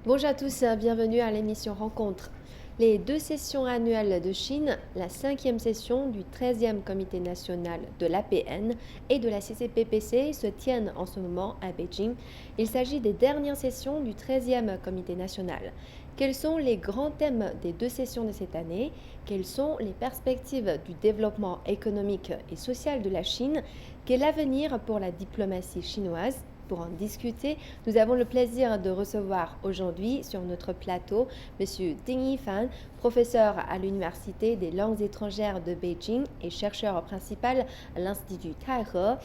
Bonjour à tous, bienvenue à l'émission Rencontre. Les deux sessions annuelles de Chine, la cinquième session du 13e Comité national de l'APN et de la CCPPC se tiennent en ce moment à Beijing. Il s'agit des dernières sessions du 13e Comité national. Quels sont les grands thèmes des deux sessions de cette année? Quelles sont les perspectives du développement économique et social de la Chine? Quel avenir pour la diplomatie chinoise? Pour en discuter, nous avons le plaisir de recevoir aujourd'hui sur notre plateau M. Ding Yifan, professeur à l'Université des langues étrangères de Beijing et chercheur principal à l'Institut Taihe,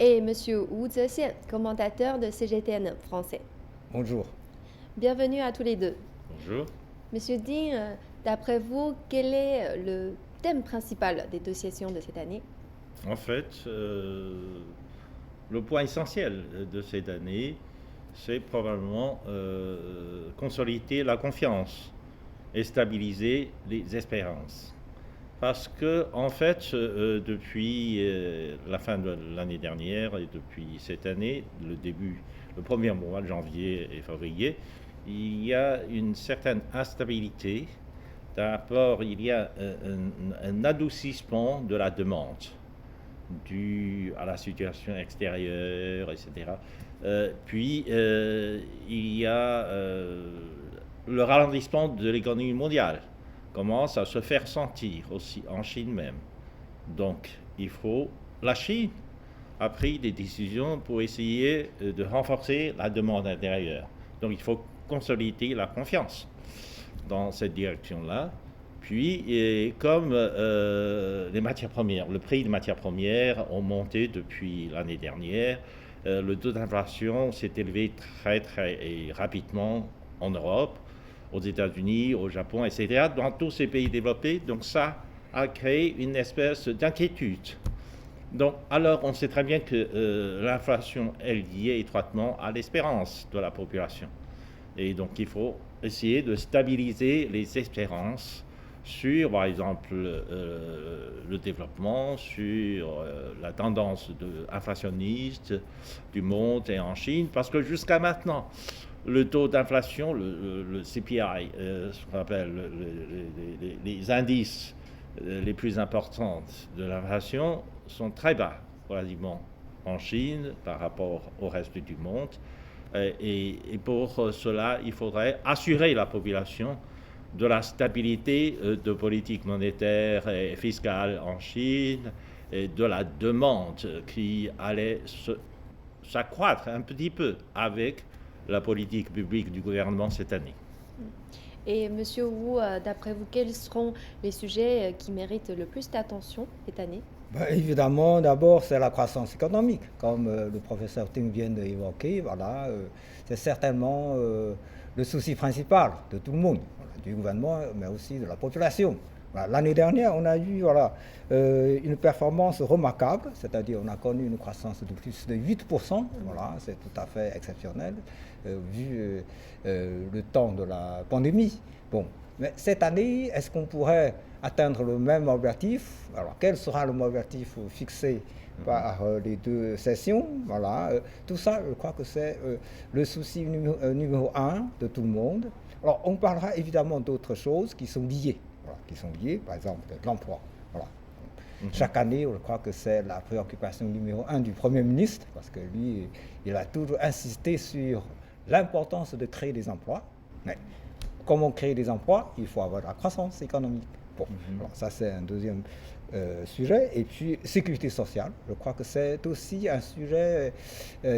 et M. Wu Zexian, commentateur de CGTN français. Bonjour. Bienvenue à tous les deux. Bonjour. Monsieur Ding, d'après vous, quel est le thème principal des deux sessions de cette année? En fait, le point essentiel de cette année, c'est probablement consolider la confiance et stabiliser les espérances. Parce que, en fait, depuis la fin de l'année dernière et depuis cette année, le premier mois de janvier et février, il y a une certaine instabilité. D'abord, il y a un adoucissement de la demande dû à la situation extérieure, etc. Puis, il y a le ralentissement de l'économie mondiale commence à se faire sentir aussi en Chine même. Donc, la Chine a pris des décisions pour essayer de renforcer la demande intérieure. Donc, il faut consolider la confiance dans cette direction-là. Puis, comme les matières premières, le prix des matières premières ont monté depuis l'année dernière, le taux d'inflation s'est élevé très rapidement en Europe, aux États-Unis, au Japon, etc., dans tous ces pays développés. Donc ça a créé une espèce d'inquiétude. Donc, alors, on sait très bien que l'inflation est liée étroitement à l'espérance de la population. Et donc, il faut essayer de stabiliser les espérances sur, par exemple, le développement, sur la tendance inflationniste du monde et en Chine, parce que jusqu'à maintenant, le taux d'inflation, le CPI, ce qu'on appelle les indices les plus importants de l'inflation, sont très bas, relativement, en Chine par rapport au reste du monde. Et pour cela, il faudrait assurer la population de la stabilité de politique monétaire et fiscale en Chine, et de la demande qui allait s'accroître un petit peu avec la politique publique du gouvernement cette année. Et Monsieur Wu, d'après vous, quels seront les sujets qui méritent le plus d'attention cette année? Évidemment, d'abord, c'est la croissance économique, comme le professeur Ting vient d'évoquer. Voilà, c'est certainement le souci principal de tout le monde, voilà, du gouvernement, mais aussi de la population. Voilà, l'année dernière, on a eu une performance remarquable, c'est-à-dire on a connu une croissance de plus de 8%. Voilà, c'est tout à fait exceptionnel, vu le temps de la pandémie. Bon, mais cette année, est-ce qu'on pourrait atteindre le même objectif? Alors, quel sera le même objectif fixé par les deux sessions? Voilà, tout ça, je crois que c'est le souci numéro un de tout le monde. Alors, on parlera évidemment d'autres choses qui sont liées, voilà, par exemple, de l'emploi. Voilà. Chaque année, je crois que c'est la préoccupation numéro un du Premier ministre, parce que lui, il a toujours insisté sur l'importance de créer des emplois. Mais comment créer des emplois? Il faut avoir la croissance économique. Bon, alors ça c'est un deuxième sujet. Et puis, sécurité sociale, je crois que c'est aussi un sujet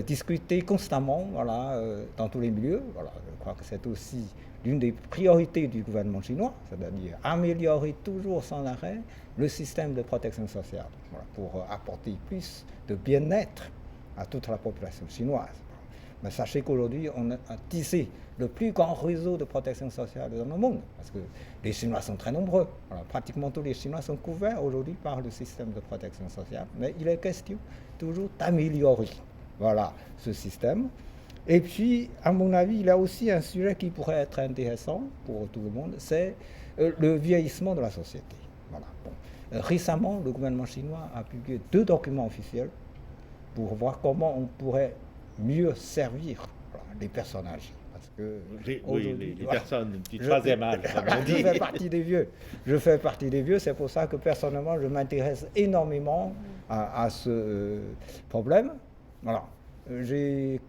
discuté constamment, voilà, dans tous les milieux. Voilà, je crois que c'est aussi l'une des priorités du gouvernement chinois, c'est-à-dire améliorer toujours sans arrêt le système de protection sociale, voilà, pour apporter plus de bien-être à toute la population chinoise. Mais sachez qu'aujourd'hui, on a tissé le plus grand réseau de protection sociale dans le monde, parce que les Chinois sont très nombreux. Voilà, pratiquement tous les Chinois sont couverts aujourd'hui par le système de protection sociale. Mais il est question toujours d'améliorer, voilà, ce système. Et puis, à mon avis, il y a aussi un sujet qui pourrait être intéressant pour tout le monde, c'est le vieillissement de la société. Voilà. Bon. Récemment, le gouvernement chinois a publié 2 documents officiels pour voir comment on pourrait mieux servir les personnes âgées. parce que les personnes du troisième âge, comme on je dit. fais partie des vieux. Je fais partie des vieux, c'est pour ça que personnellement, je m'intéresse énormément à ce problème. Voilà. J'ai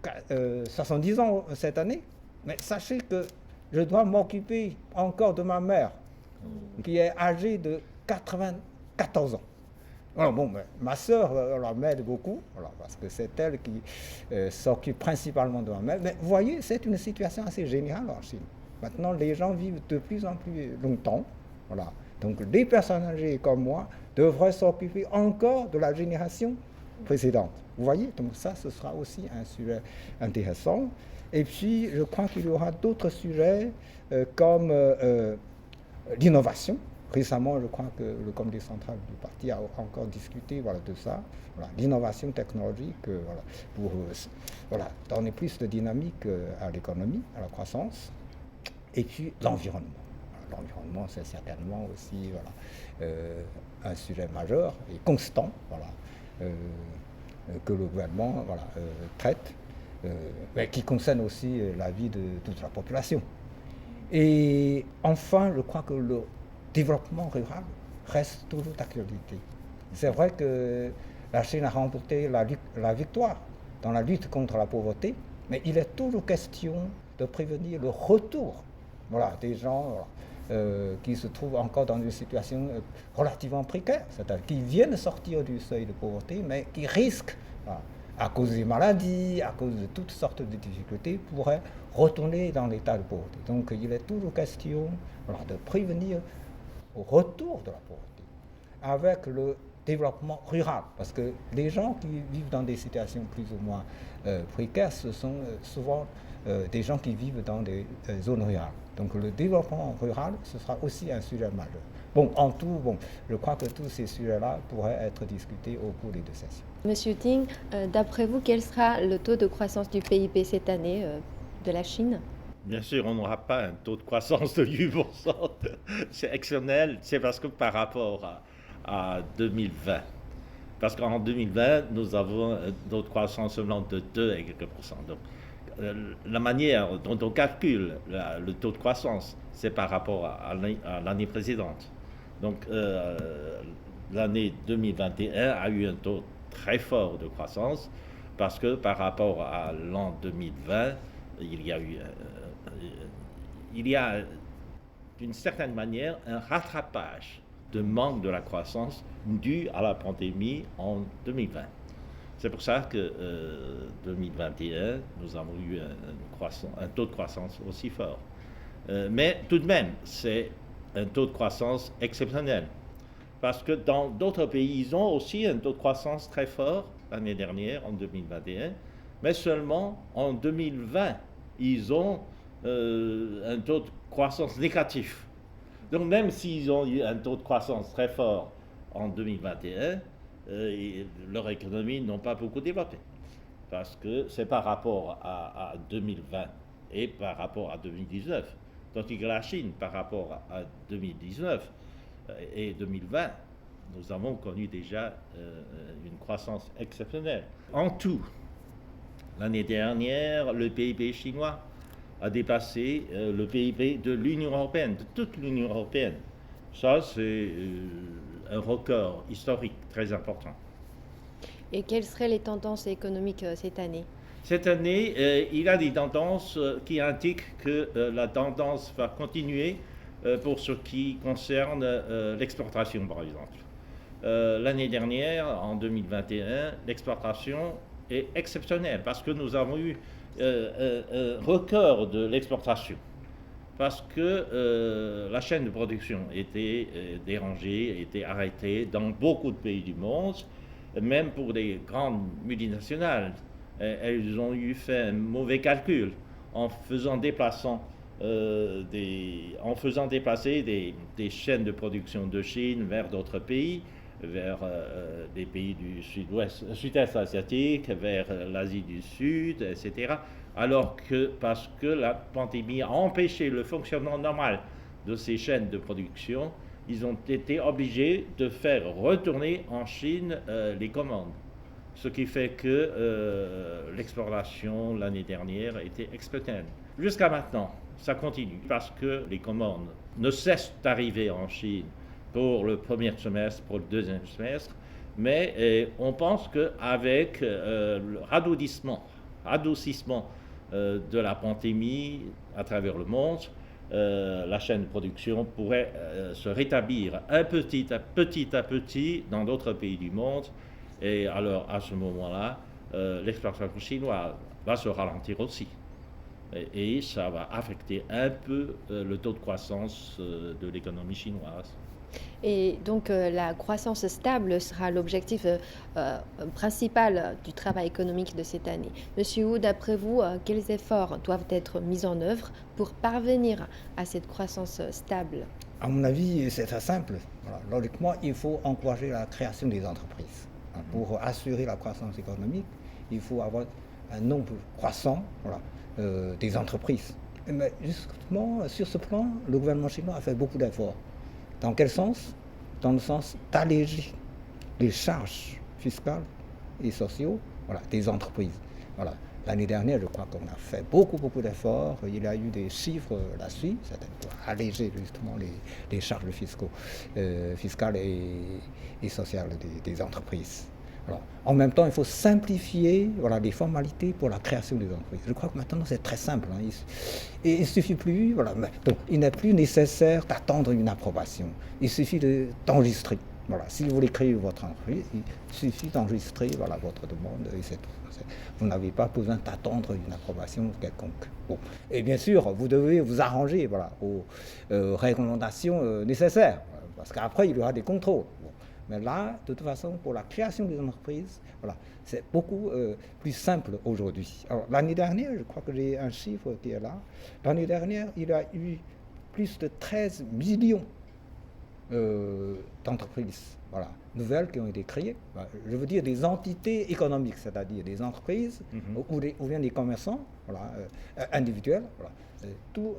70 ans cette année, mais sachez que je dois m'occuper encore de ma mère, qui est âgée de 94 ans. Alors bon, ma sœur m'aide beaucoup, parce que c'est elle qui s'occupe principalement de ma mère. Mais vous voyez, c'est une situation assez générale en Chine. Maintenant, les gens vivent de plus en plus longtemps. Voilà. Donc, les personnes âgées comme moi devraient s'occuper encore de la génération précédente. Vous voyez, donc ça, ce sera aussi un sujet intéressant. Et puis, je crois qu'il y aura d'autres sujets comme l'innovation. Récemment, je crois que le comité central du parti a encore discuté de ça. Voilà, l'innovation technologique pour donner plus de dynamique à l'économie, à la croissance. Et puis l'environnement. L'environnement, c'est certainement aussi un sujet majeur et constant que le gouvernement traite, mais qui concerne aussi la vie de toute la population. Et enfin, je crois que le développement rural reste toujours d'actualité. C'est vrai que la Chine a remporté la victoire dans la lutte contre la pauvreté, mais il est toujours question de prévenir le retour des gens qui se trouvent encore dans une situation relativement précaire, c'est-à-dire qui viennent sortir du seuil de pauvreté, mais qui risquent, à cause des maladies, à cause de toutes sortes de difficultés, pourraient retourner dans l'état de pauvreté. Donc il est toujours question de prévenir au retour de la pauvreté avec le développement rural, parce que les gens qui vivent dans des situations plus ou moins précaires, ce sont souvent des gens qui vivent dans des zones rurales. Donc le développement rural, ce sera aussi un sujet majeur. Bon, en tout, je crois que tous ces sujets-là pourraient être discutés au cours des deux sessions. Monsieur Ting, d'après vous, quel sera le taux de croissance du PIB cette année de la Chine? Bien sûr, on n'aura pas un taux de croissance de 8%. C'est exceptionnel, c'est parce que par rapport à 2020. Parce qu'en 2020, nous avons un taux de croissance seulement de 2 et quelques pourcents. Donc, la manière dont on calcule le taux de croissance, c'est par rapport à l'année précédente. Donc, l'année 2021 a eu un taux très fort de croissance parce que par rapport à l'an 2020, il y a d'une certaine manière un rattrapage de manque de la croissance dû à la pandémie en 2020. C'est pour ça que 2021, nous avons eu un taux de croissance aussi fort. Mais tout de même, c'est un taux de croissance exceptionnel. Parce que dans d'autres pays, ils ont aussi un taux de croissance très fort l'année dernière, en 2021, mais seulement en 2020, ils ont un taux de croissance négatif. Donc même s'ils ont eu un taux de croissance très fort en 2021, leur économie n'ont pas beaucoup développé. Parce que c'est par rapport à 2020 et par rapport à 2019. Tandis que la Chine, par rapport à 2019 et 2020, nous avons connu déjà une croissance exceptionnelle. En tout, l'année dernière, le PIB chinois a dépassé le PIB de l'Union européenne, de toute l'Union européenne. Ça, c'est un record historique très important. Et quelles seraient les tendances économiques cette année? Cette année, il y a des tendances qui indiquent que la tendance va continuer pour ce qui concerne l'exportation, par exemple. L'année dernière, en 2021, l'exportation est exceptionnelle parce que nous avons eu un record de l'exportation. Parce que la chaîne de production était dérangée, était arrêtée dans beaucoup de pays du monde, même pour des grandes multinationales. Elles ont fait un mauvais calcul en faisant déplacer des chaînes de production de Chine vers d'autres pays, vers les pays du sud-est asiatique, vers l'Asie du Sud, etc. Alors que, parce que la pandémie a empêché le fonctionnement normal de ces chaînes de production, ils ont été obligés de faire retourner en Chine les commandes. Ce qui fait que l'exportation l'année dernière était exceptionnelle. Jusqu'à maintenant, ça continue parce que les commandes ne cessent d'arriver en Chine pour le premier semestre, pour le deuxième semestre, mais on pense qu'avec le radoucissement de la pandémie à travers le monde, la chaîne de production pourrait se rétablir petit à petit dans d'autres pays du monde. Et alors, à ce moment-là, l'exportation chinoise va se ralentir aussi. Et ça va affecter un peu le taux de croissance de l'économie chinoise. Et donc la croissance stable sera l'objectif principal du travail économique de cette année. Monsieur Wu, d'après vous, quels efforts doivent être mis en œuvre pour parvenir à cette croissance stable? À mon avis, c'est très simple. Voilà. Logiquement, il faut encourager la création des entreprises. Pour assurer la croissance économique, il faut avoir un nombre croissant des entreprises. Mais justement, sur ce plan, le gouvernement chinois a fait beaucoup d'efforts. Dans quel sens? Dans le sens d'alléger les charges fiscales et sociales des entreprises. Voilà. L'année dernière, je crois qu'on a fait beaucoup d'efforts. Il y a eu des chiffres là-dessus, pour alléger justement les charges fiscales et sociales des entreprises. Alors, en même temps, il faut simplifier les formalités pour la création des entreprises. Je crois que maintenant, c'est très simple. Et il ne suffit plus, donc, il n'est plus nécessaire d'attendre une approbation. Il suffit d'enregistrer. Si vous voulez créer votre entreprise, il suffit d'enregistrer votre demande et c'est tout. Vous n'avez pas besoin d'attendre une approbation quelconque. Bon. Et bien sûr, vous devez vous arranger aux réglementations nécessaires, parce qu'après, il y aura des contrôles. Bon. Mais là, de toute façon, pour la création des entreprises, c'est beaucoup plus simple aujourd'hui. Alors, l'année dernière, je crois que j'ai un chiffre qui est là. L'année dernière, il y a eu plus de 13 millions d'entreprises nouvelles qui ont été créées. Je veux dire des entités économiques, c'est-à-dire des entreprises ou bien des commerçants individuels. Tout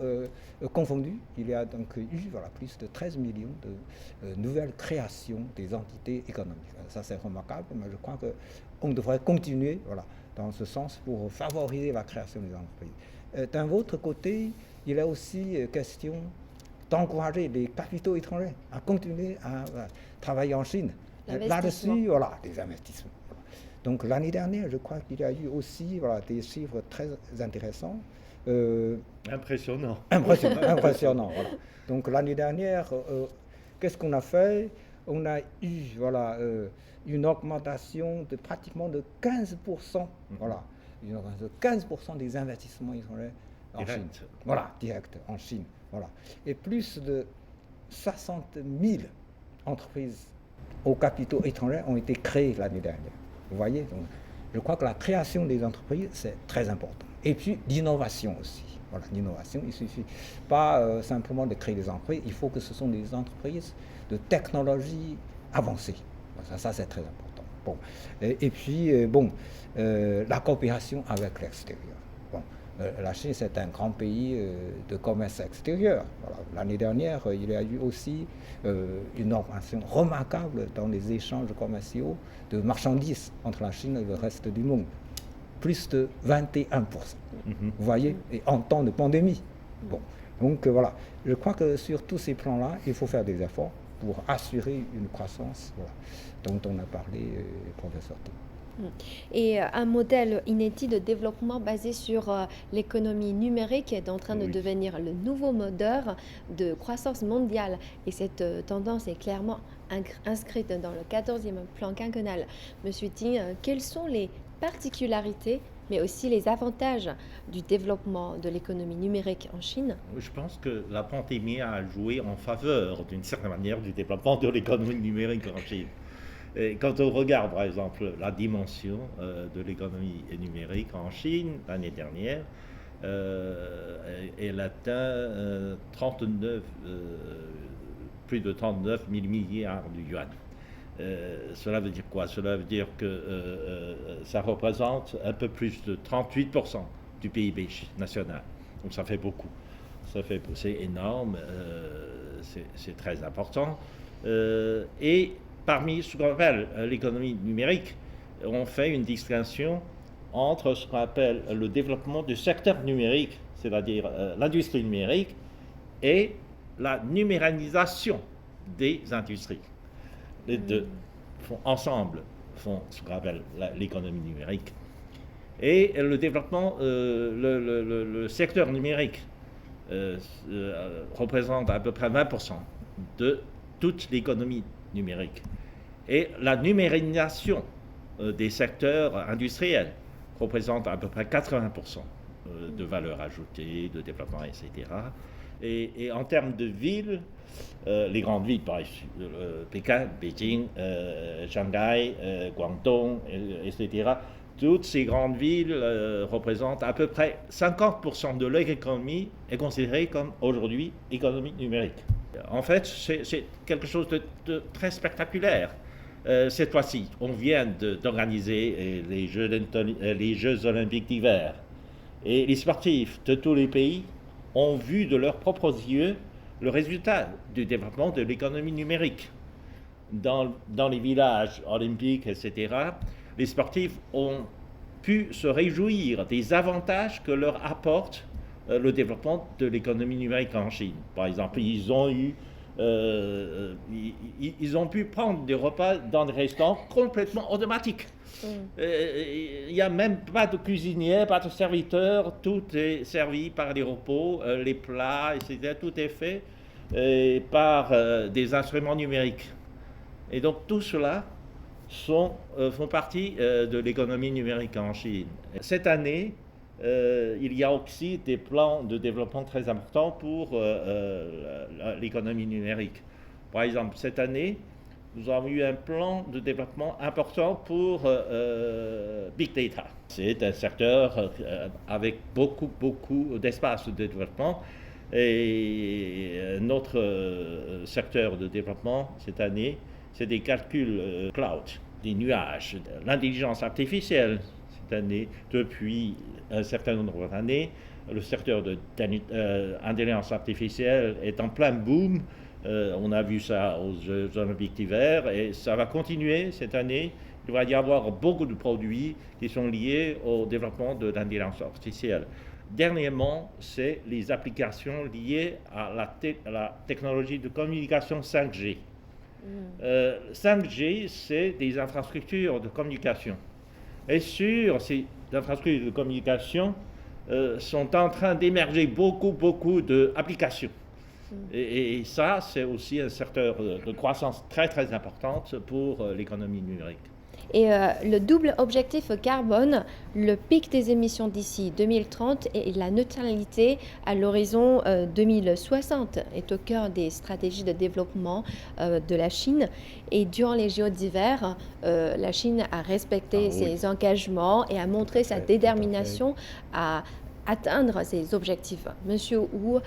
confondu, il y a donc eu plus de 13 millions de nouvelles créations des entités économiques. Ça, c'est remarquable, mais je crois qu'on devrait continuer dans ce sens pour favoriser la création des entreprises. D'un autre côté, il y a aussi question d'encourager les capitaux étrangers à continuer à travailler en Chine. Là-dessus, des investissements. Donc l'année dernière, je crois qu'il y a eu aussi des chiffres très intéressants. Impressionnant. Impressionnant. Donc l'année dernière, qu'est-ce qu'on a fait? On a eu une augmentation de pratiquement de 15%. Une augmentation de 15% des investissements étrangers en Chine. Direct en Chine. Et plus de 60 000 entreprises aux capitaux étrangers ont été créées l'année dernière. Vous voyez, donc, je crois que la création des entreprises, c'est très important. Et puis l'innovation aussi. L'innovation, il ne suffit pas simplement de créer des entreprises, il faut que ce sont des entreprises de technologie avancée. Ça c'est très important. Bon. Et puis, la coopération avec l'extérieur. La Chine, c'est un grand pays de commerce extérieur. L'année dernière, il y a eu aussi une augmentation remarquable dans les échanges commerciaux de marchandises entre la Chine et le reste du monde. Plus de 21%. Vous voyez, et en temps de pandémie. Bon. Donc je crois que sur tous ces plans-là, il faut faire des efforts pour assurer une croissance dont on a parlé, professeur Ting. Et un modèle inédit de développement basé sur l'économie numérique est en train de devenir le nouveau moteur de croissance mondiale. Et cette tendance est clairement inscrite dans le 14e plan quinquennal. Monsieur Ting, quelles sont les particularités, mais aussi les avantages du développement de l'économie numérique en Chine? Je pense que la pandémie a joué en faveur, d'une certaine manière, du développement de l'économie numérique en Chine. Et quand on regarde, par exemple, la dimension de l'économie numérique en Chine l'année dernière, elle atteint plus de 39 000 milliards de yuan. Cela veut dire quoi? Cela veut dire que ça représente un peu plus de 38% du PIB national. Donc ça fait beaucoup. C'est énorme, c'est très important. Et parmi ce qu'on appelle l'économie numérique, on fait une distinction entre ce qu'on appelle le développement du secteur numérique, c'est-à-dire l'industrie numérique, et la numérisation des industries. Les deux font ce qu'on appelle l'économie numérique. Et le développement, le secteur numérique représente à peu près 20% de toute l'économie numérique. Et la numérisation des secteurs industriels représente à peu près 80% de valeur ajoutée, de développement, etc. Et en termes de villes, les grandes villes, par exemple, Pékin, Beijing, Shanghai, Guangdong, etc., toutes ces grandes villes représentent à peu près 50% de leur économie est considérée comme aujourd'hui économie numérique. En fait, c'est quelque chose de très spectaculaire. Cette fois-ci, on vient d'organiser les Jeux olympiques d'hiver. Et les sportifs de tous les pays ont vu de leurs propres yeux le résultat du développement de l'économie numérique. Dans les villages olympiques, etc., les sportifs ont pu se réjouir des avantages que leur apporte le développement de l'économie numérique en Chine. Par exemple, ils ont pu prendre des repas dans des restaurants complètement automatiques. Il n'y a même pas de cuisinier, pas de serviteur, tout est servi par les robots, les plats, etc. Tout est fait par des instruments numériques. Et donc tout cela font partie de l'économie numérique en Chine. Cette année, il y a aussi des plans de développement très importants pour l'économie numérique. Par exemple, cette année, nous avons eu un plan de développement important pour Big Data. C'est un secteur avec beaucoup d'espace de développement. Et notre secteur de développement cette année, c'est des calculs cloud, des nuages, l'intelligence artificielle. Cette année, depuis un certain nombre d'années, le secteur de l'intelligence artificielle est en plein boom. On a vu ça aux Jeux olympiques d'hiver et ça va continuer cette année. Il va y avoir beaucoup de produits qui sont liés au développement de l'intelligence artificielle. Dernièrement, c'est les applications liées à la technologie de communication 5G. 5G, c'est des infrastructures de communication. Et sur ces infrastructures de communication sont en train d'émerger beaucoup d'applications. Et ça, c'est aussi un secteur de croissance très importante pour l'économie numérique. Et le double objectif carbone, le pic des émissions d'ici 2030 et la neutralité à l'horizon 2060 est au cœur des stratégies de développement de la Chine. Et durant les JO d'hiver, la Chine a respecté ses engagements et a montré sa détermination à atteindre ces objectifs. Monsieur Wu,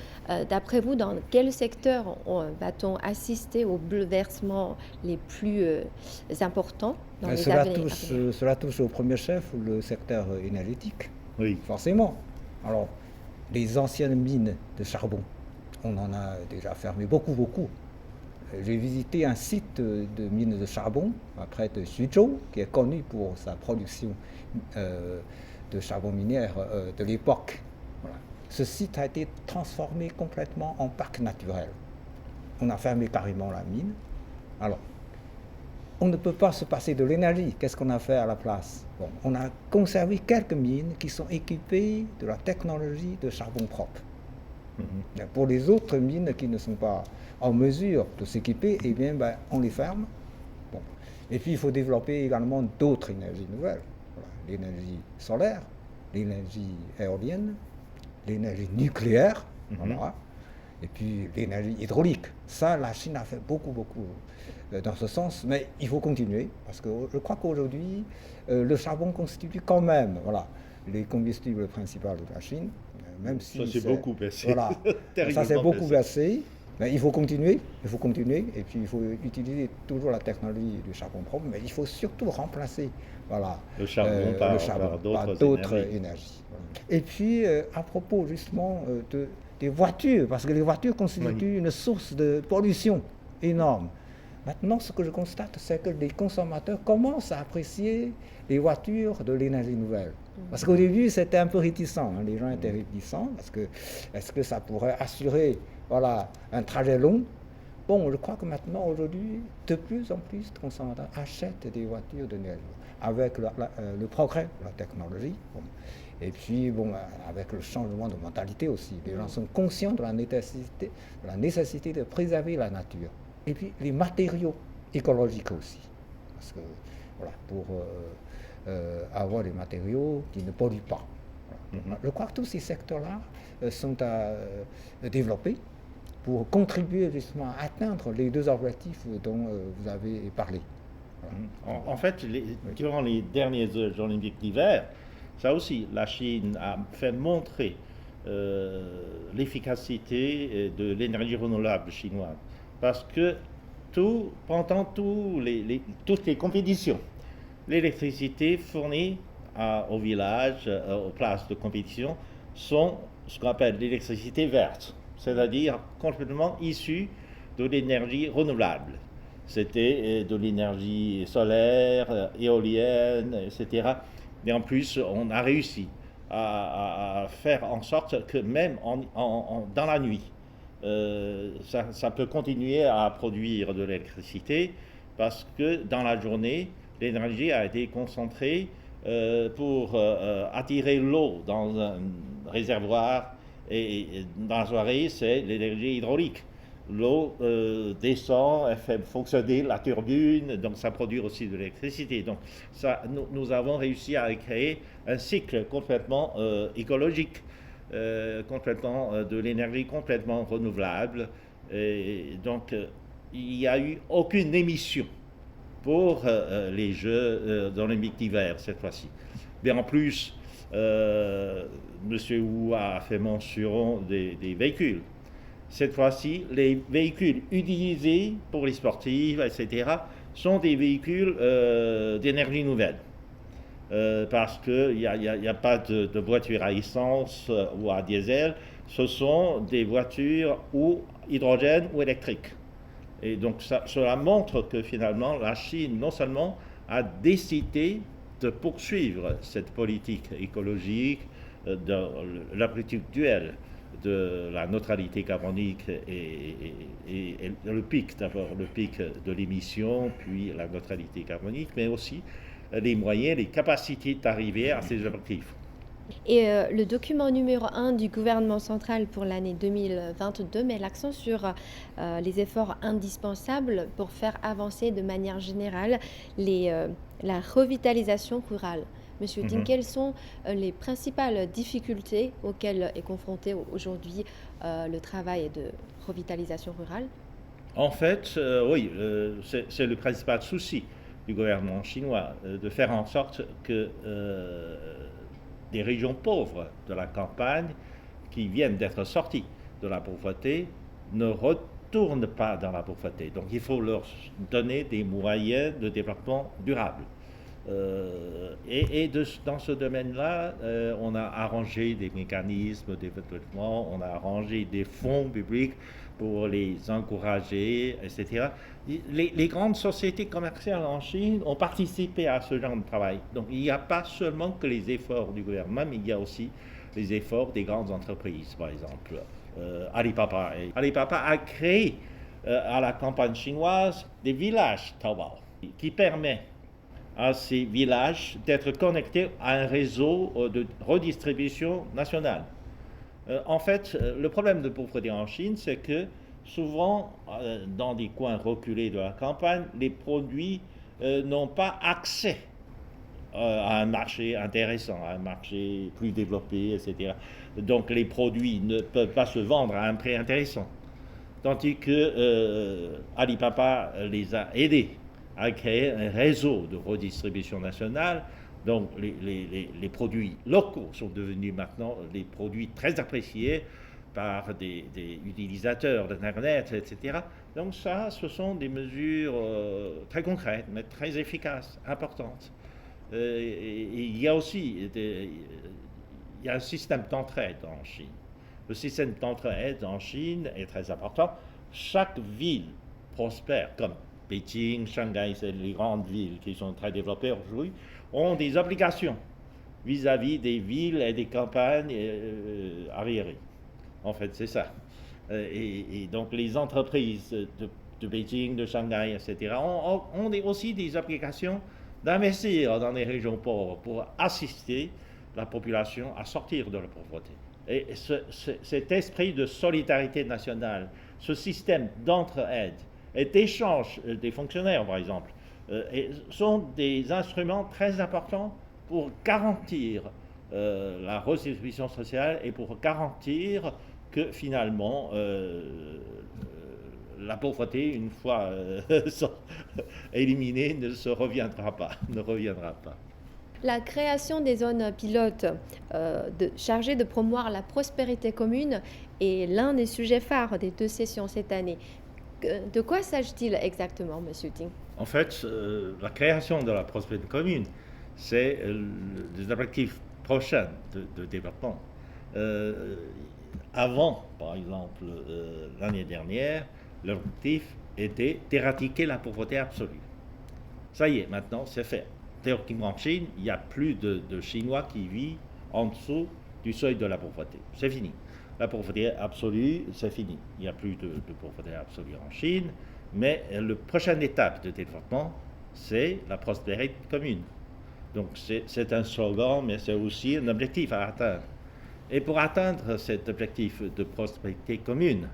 d'après vous, dans quel secteur va-t-on assister aux bouleversements les plus importants dans les années? Cela touche au premier chef le secteur énergétique, oui. Forcément. Alors, les anciennes mines de charbon, on en a déjà fermé beaucoup. J'ai visité un site de mine de charbon, près de Suzhou, qui est connu pour sa production de charbon minière de l'époque. Voilà. Ce site a été transformé complètement en parc naturel. On a fermé carrément la mine. Alors, on ne peut pas se passer de l'énergie. Qu'est-ce qu'on a fait à la place? On a conservé quelques mines qui sont équipées de la technologie de charbon propre. Pour les autres mines qui ne sont pas en mesure de s'équiper, eh bien, on les ferme. Et puis, il faut développer également d'autres énergies nouvelles. L'énergie solaire, l'énergie éolienne, l'énergie nucléaire, voilà, et puis l'énergie hydraulique. Ça, la Chine a fait beaucoup dans ce sens, mais il faut continuer, parce que je crois qu'aujourd'hui, le charbon constitue quand même les combustibles principaux de la Chine, même si ça s'est beaucoup baissé. Voilà, ça s'est beaucoup baissé. Mais il faut continuer, et puis il faut utiliser toujours la technologie du charbon propre, mais il faut surtout remplacer le charbon par d'autres énergies. Et puis, à propos justement des voitures, parce que les voitures constituent une source de pollution énorme. Maintenant, ce que je constate, c'est que les consommateurs commencent à apprécier les voitures de l'énergie nouvelle. Parce qu'au début, c'était un peu réticent. Les gens étaient réticents parce que est-ce que ça pourrait assurer voilà, un trajet long? Bon, je crois que maintenant, aujourd'hui, de plus en plus de consommateurs achètent des voitures de l'énergie avec le progrès de la technologie. Bon. Et puis, bon, avec le changement de mentalité aussi. Les gens sont conscients de la nécessité de préserver la nature. Et puis, les matériaux écologiques aussi. Parce que, voilà, pour avoir des matériaux qui ne polluent pas. Voilà. Je crois que tous ces secteurs-là sont à développer pour contribuer justement à atteindre les deux objectifs dont vous avez parlé. Voilà. En fait, durant les derniers Jeux olympiques d'hiver, ça aussi, la Chine a fait montrer l'efficacité de l'énergie renouvelable chinoise. Parce que pendant toutes les compétitions, l'électricité fournie au village, aux places de compétition, sont ce qu'on appelle l'électricité verte, c'est-à-dire complètement issue de l'énergie renouvelable. C'était de l'énergie solaire, éolienne, etc. Et en plus, on a réussi à faire en sorte que même dans la nuit, ça peut continuer à produire de l'électricité parce que dans la journée, l'énergie a été concentrée pour attirer l'eau dans un réservoir et dans la soirée, c'est l'énergie hydraulique. L'eau descend, elle fait fonctionner la turbine, donc ça produit aussi de l'électricité. Donc nous avons réussi à créer un cycle complètement écologique. Complètement de l'énergie complètement renouvelable. Et donc, il n'y a eu aucune émission pour les Jeux olympiques d'hiver cette fois-ci. Mais en plus, M. Wu a fait mention des véhicules. Cette fois-ci, les véhicules utilisés pour les sportifs, etc., sont des véhicules d'énergie nouvelle. Parce qu'il n'y a pas de voitures à essence ou à diesel, ce sont des voitures ou hydrogène ou électriques. Et donc cela montre que finalement la Chine non seulement a décidé de poursuivre cette politique écologique, de la politique duelle de la neutralité carbonique et le pic, d'abord le pic de l'émission, puis la neutralité carbonique, mais aussi les moyens, les capacités d'arriver à ces objectifs. Et le document numéro 1 du gouvernement central pour l'année 2022 met l'accent sur les efforts indispensables pour faire avancer de manière générale la revitalisation rurale. Monsieur Ting, quelles sont les principales difficultés auxquelles est confronté aujourd'hui le travail de revitalisation rurale? En fait, oui, c'est le principal souci du gouvernement chinois, de faire en sorte que des régions pauvres de la campagne qui viennent d'être sorties de la pauvreté ne retournent pas dans la pauvreté. Donc il faut leur donner des moyens de développement durable. Dans ce domaine-là, on a arrangé des mécanismes de développement, on a arrangé des fonds publics pour les encourager, etc. Les grandes sociétés commerciales en Chine ont participé à ce genre de travail. Donc il n'y a pas seulement que les efforts du gouvernement, mais il y a aussi les efforts des grandes entreprises, par exemple. Alibaba. Alibaba a créé à la campagne chinoise des villages Taobao qui permettent à ces villages d'être connectés à un réseau de redistribution nationale. En fait, le problème de pauvreté en Chine, c'est que souvent, dans des coins reculés de la campagne, les produits n'ont pas accès à un marché intéressant, à un marché plus développé, etc. Donc les produits ne peuvent pas se vendre à un prix intéressant. Tandis que Alibaba les a aidés à créer un réseau de redistribution nationale. Donc les produits locaux sont devenus maintenant des produits très appréciés par des utilisateurs d'Internet, etc. Donc ça, ce sont des mesures très concrètes, mais très efficaces, importantes. Il y a aussi un système d'entraide en Chine. Le système d'entraide en Chine est très important. Chaque ville prospère, comme Beijing, Shanghai, c'est les grandes villes qui sont très développées aujourd'hui, ont des obligations vis-à-vis des villes et des campagnes arriérées. En fait, c'est ça. Et donc les entreprises de Beijing, de Shanghai, etc., ont aussi des obligations d'investir dans les régions pauvres pour assister la population à sortir de la pauvreté. Et cet esprit de solidarité nationale, ce système d'entraide et d'échange des fonctionnaires, par exemple, sont des instruments très importants pour garantir la redistribution sociale et pour garantir que finalement la pauvreté, une fois éliminée, ne reviendra pas. La création des zones pilotes chargées de promouvoir la prospérité commune est l'un des sujets phares des 2 sessions cette année. De quoi s'agit-il exactement, M. Ting? En fait, la création de la prospérité commune, c'est des objectifs prochains de développement. Avant, par exemple, l'année dernière, l'objectif était d'éradiquer la pauvreté absolue. Ça y est, maintenant, c'est fait. Théoriquement, en Chine, il n'y a plus de Chinois qui vivent en dessous du seuil de la pauvreté. C'est fini. La pauvreté absolue, c'est fini. Il n'y a plus de pauvreté absolue en Chine. Mais la prochaine étape de développement, c'est la prospérité commune. Donc c'est un slogan, mais c'est aussi un objectif à atteindre. Et pour atteindre cet objectif de prospérité commune,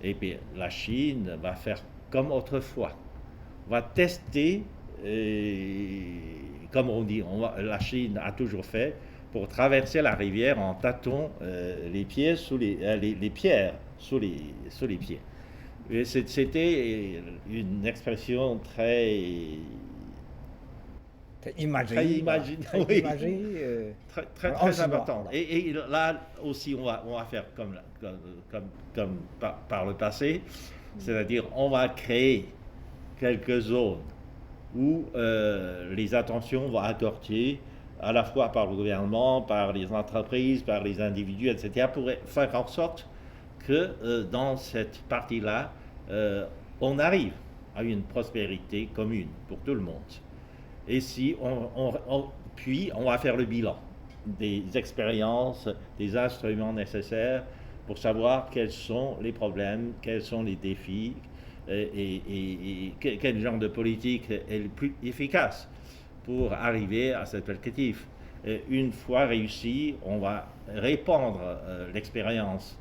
eh bien, la Chine va faire comme autrefois, va tester, comme on dit, la Chine a toujours fait, pour traverser la rivière en tâtant les pierres sous les pieds. C'était une expression très imagée, oui. Très important. importante. Et là aussi, on va faire comme par le passé, c'est-à-dire on va créer quelques zones où les attentions vont accorder à la fois par le gouvernement, par les entreprises, par les individus, etc., pour faire en sorte que dans cette partie-là, on arrive à une prospérité commune pour tout le monde. Et si puis on va faire le bilan des expériences, des instruments nécessaires pour savoir quels sont les problèmes, quels sont les défis et quel genre de politique est le plus efficace pour arriver à cet objectif. Et une fois réussi, on va répandre l'expérience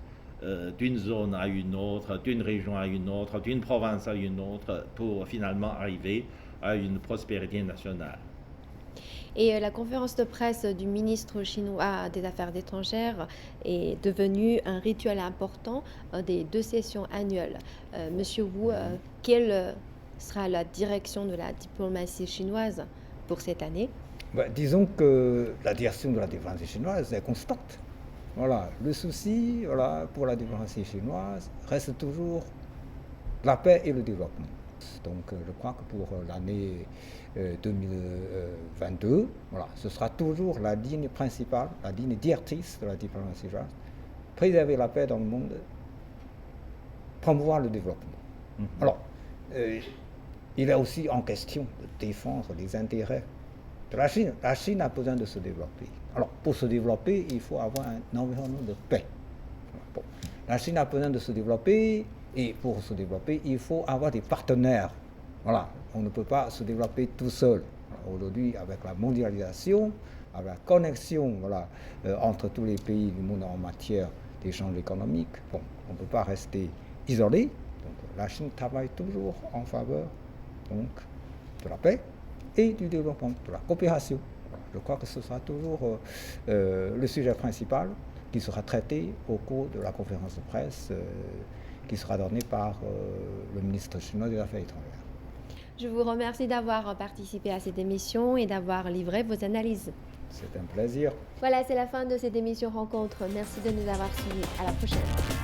d'une zone à une autre, d'une région à une autre, d'une province à une autre, pour finalement arriver à une prospérité nationale. Et la conférence de presse du ministre chinois des Affaires étrangères est devenue un rituel important des 2 sessions annuelles. Monsieur Wu, quelle sera la direction de la diplomatie chinoise pour cette année? Disons que la direction de la diplomatie chinoise est constante. Voilà, le souci pour la diplomatie chinoise reste toujours la paix et le développement. Donc je crois que pour l'année 2022, ce sera toujours la ligne principale, la ligne directrice de la diplomatie chinoise. Préserver la paix dans le monde, promouvoir le développement. Alors, il est aussi en question de défendre les intérêts de la Chine. La Chine a besoin de se développer. Alors, pour se développer, il faut avoir un environnement de paix. Bon. La Chine a besoin de se développer, et pour se développer, il faut avoir des partenaires. Voilà, on ne peut pas se développer tout seul. Aujourd'hui, avec la mondialisation, avec la connexion entre tous les pays du monde en matière d'échange économique, bon, on ne peut pas rester isolé. Donc, la Chine travaille toujours en faveur donc, de la paix et du développement, de la coopération. Je crois que ce sera toujours le sujet principal qui sera traité au cours de la conférence de presse qui sera donnée par le ministre chinois des Affaires étrangères. Je vous remercie d'avoir participé à cette émission et d'avoir livré vos analyses. C'est un plaisir. Voilà, c'est la fin de cette émission Rencontre. Merci de nous avoir suivis. À la prochaine.